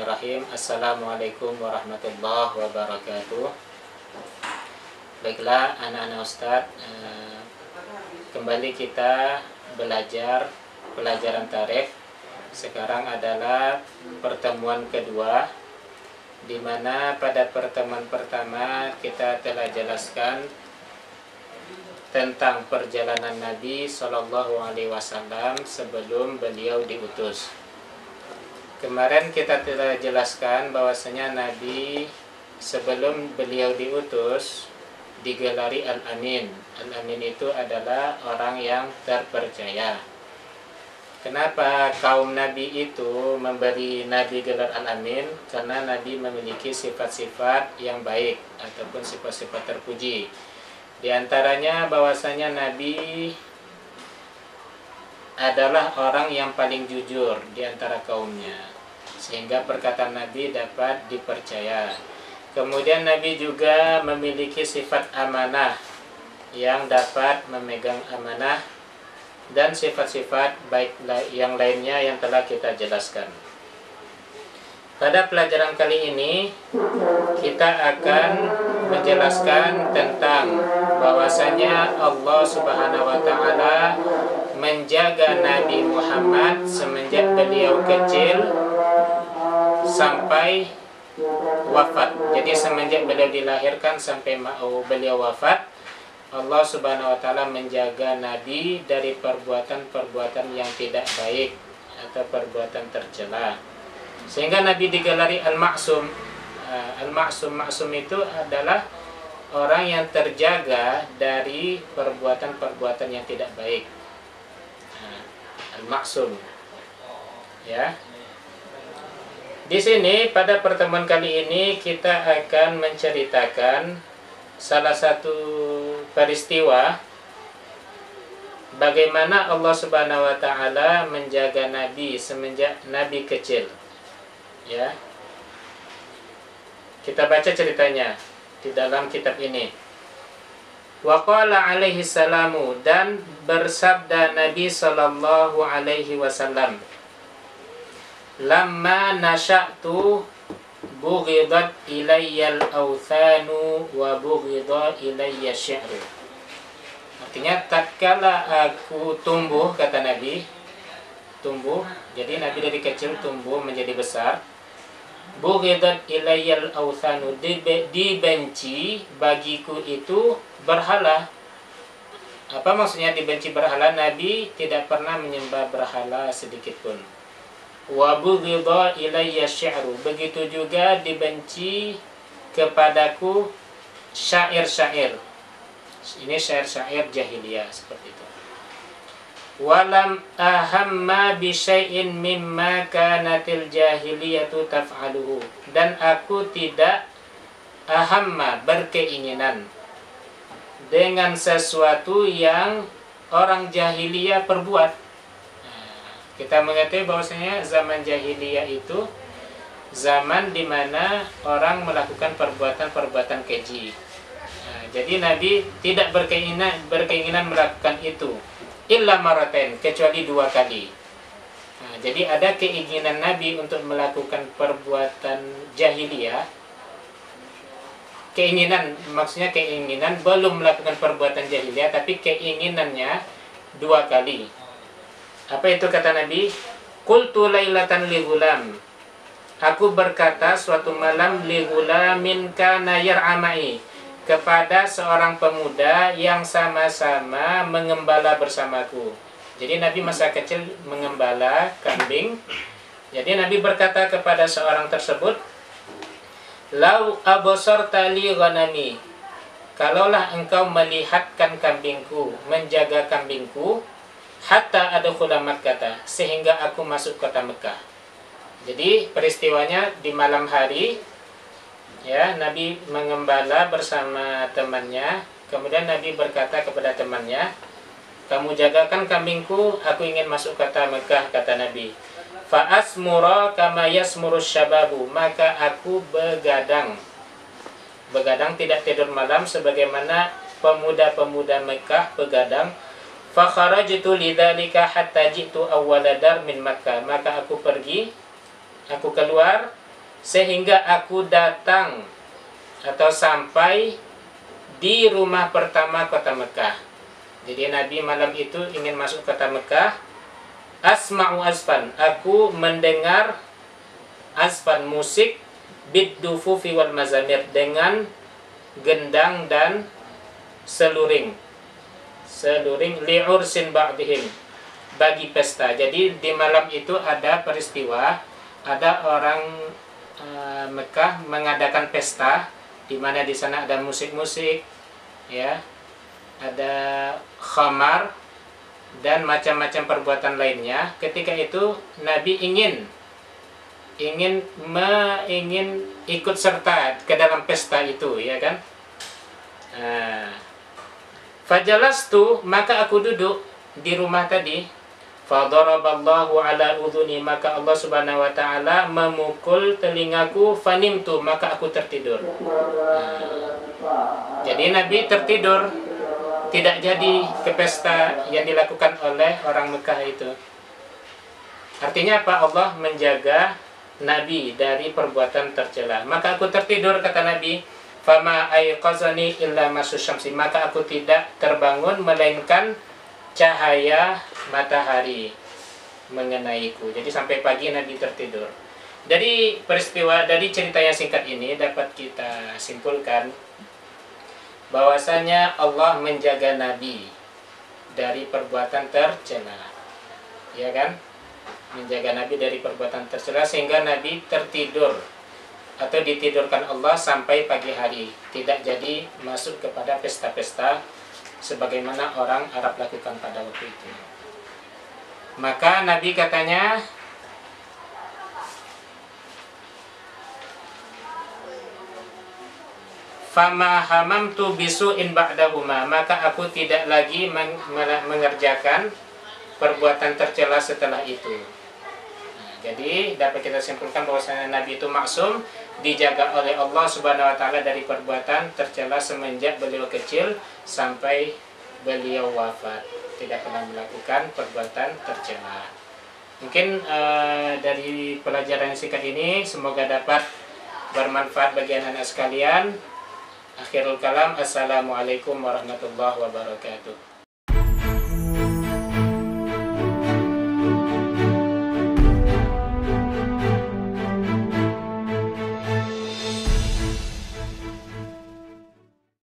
Bismillahirrahmanirrahim. Assalamualaikum warahmatullahi wabarakatuh. Baiklah anak-anak Ustadz, kembali kita belajar pelajaran tarikh. Sekarang adalah pertemuan kedua, di mana pada pertemuan pertama kita telah jelaskan tentang perjalanan Nabi Shallallahu Alaihi Wasallam sebelum beliau diutus. Kemarin kita telah jelaskan bahwasanya Nabi sebelum beliau diutus digelari Al-Amin. Al-Amin itu adalah orang yang terpercaya. Kenapa kaum Nabi itu memberi Nabi gelar Al-Amin? Karena Nabi memiliki sifat-sifat yang baik ataupun sifat-sifat terpuji. Di antaranya bahwasanya Nabi adalah orang yang paling jujur di antara kaumnya, sehingga perkataan Nabi dapat dipercaya. Kemudian Nabi juga memiliki sifat amanah, yang dapat memegang amanah, dan sifat-sifat baik yang lainnya yang telah kita jelaskan. Pada pelajaran kali ini kita akan menjelaskan tentang bahwasanya Allah Subhanahu wa taala menjaga Nabi Muhammad semenjak beliau kecil sampai wafat. Jadi semenjak beliau dilahirkan sampai beliau wafat, Allah Subhanahu wa taala menjaga Nabi dari perbuatan-perbuatan yang tidak baik atau perbuatan tercela. Sehingga Nabi digelari Al-Ma'sum. Al-Ma'sum itu adalah orang yang terjaga dari perbuatan-perbuatan yang tidak baik. Al-Ma'sum. Ya. Di sini pada pertemuan kali ini kita akan menceritakan salah satu peristiwa bagaimana Allah Subhanahu wa taala menjaga Nabi semenjak Nabi kecil. Ya. Kita baca ceritanya di dalam kitab ini. Wa qala alaihi salamu, dan bersabda Nabi sallallahu alaihi wasallam, lamma nasya'tu bughidat ilayyal awthanu wa bughidha ilayya syi'ru. Artinya tatkala aku tumbuh, kata Nabi, tumbuh, jadi Nabi dari kecil tumbuh menjadi besar. Bughidat ilayyal awthanu, dibenci bagiku itu berhala. Apa maksudnya dibenci berhala? Nabi tidak pernah menyembah berhala sedikit pun. Wa bughidha ilayya syi'ru, begitu juga dibenci kepadaku syair-syair. Ini syair-syair jahiliyah seperti itu. Walam ahamma bi syai'in mimma kanatil jahiliyatu taf'aluhu, dan aku tidak ahamma, berkeinginan dengan sesuatu yang orang jahiliyah perbuat. Kita mengetahui bahwasanya zaman jahiliyah itu zaman di mana orang melakukan perbuatan-perbuatan keji. Jadi Nabi tidak berkeinginan melakukan itu, illa maratain, kecuali 2 kali. Jadi ada keinginan Nabi untuk melakukan perbuatan jahiliyah. Keinginan, maksudnya keinginan belum melakukan perbuatan jahiliyah, tapi keinginannya 2 kali. Apa itu kata Nabi? Qultu lailatan li ghulam, aku berkata suatu malam li ghulamin kana yar'amai, kepada seorang pemuda yang sama-sama mengembala bersamaku. Jadi Nabi masa kecil mengembala kambing. Jadi Nabi berkata kepada seorang tersebut, lau absarta li ghanami, kalaulah engkau melihatkan kambingku, menjaga kambingku, hatta adkhula Makkah, sehingga aku masuk kota Mekah. Jadi peristiwanya di malam hari, ya, Nabi mengembala bersama temannya. Kemudian Nabi berkata kepada temannya, kamu jagakan kambingku, aku ingin masuk kota Mekah, kata Nabi. Fa asmura kama yasmuru syababu, maka aku begadang. Begadang, tidak tidur malam sebagaimana pemuda-pemuda Mekah begadang. Fa kharajtu lidzalika hatta ji'tu awwala dar min Makkah, maka aku pergi, aku keluar sehingga aku datang atau sampai di rumah pertama kota Mekah. Jadi Nabi malam itu ingin masuk kota Mekah. Asma'u asfan, aku mendengar asfan, musik, biddufufi wal mazamir, dengan gendang dan seluring li'ursin ba'dihim, bagi pesta. Jadi di malam itu ada peristiwa, ada orang Mekah mengadakan pesta, di mana di sana ada musik-musik, ya, ada khamar dan macam-macam perbuatan lainnya. Ketika itu Nabi ingin ikut serta ke dalam pesta itu, ya kan? Fajalastu, maka aku duduk di rumah tadi. Fadaraballahu ala udhuni, maka Allah subhanahu wa ta'ala memukul telingaku. Fanimtu, maka aku tertidur. Jadi Nabi tertidur, tidak jadi ke pesta yang dilakukan oleh orang Mekah itu. Artinya apa? Allah menjaga Nabi dari perbuatan tercela. Maka aku tertidur, kata Nabi. Fama ayqazani illa masu syamsi, maka aku tidak terbangun melainkan cahaya matahari mengenaiku. Jadi sampai pagi Nabi tertidur. Dari peristiwa, dari cerita yang singkat ini dapat kita simpulkan bahwasanya Allah menjaga Nabi dari perbuatan tercela, ya kan? Menjaga Nabi dari perbuatan tercela sehingga Nabi tertidur atau ditidurkan Allah sampai pagi hari, tidak jadi masuk kepada pesta-pesta sebagaimana orang Arab lakukan pada waktu itu. Maka Nabi katanya, fama hamamtu bisu'in ba'dahuma, maka aku tidak lagi mengerjakan perbuatan tercela setelah itu. Jadi dapat kita simpulkan bahwasanya Nabi itu maksum, dijaga oleh Allah Subhanahu wa taala dari perbuatan tercela semenjak beliau kecil sampai beliau wafat, tidak pernah melakukan perbuatan tercela. Mungkin dari pelajaran singkat ini semoga dapat bermanfaat bagi anak-anak sekalian. Akhirul kalam, assalamualaikum warahmatullahi wabarakatuh.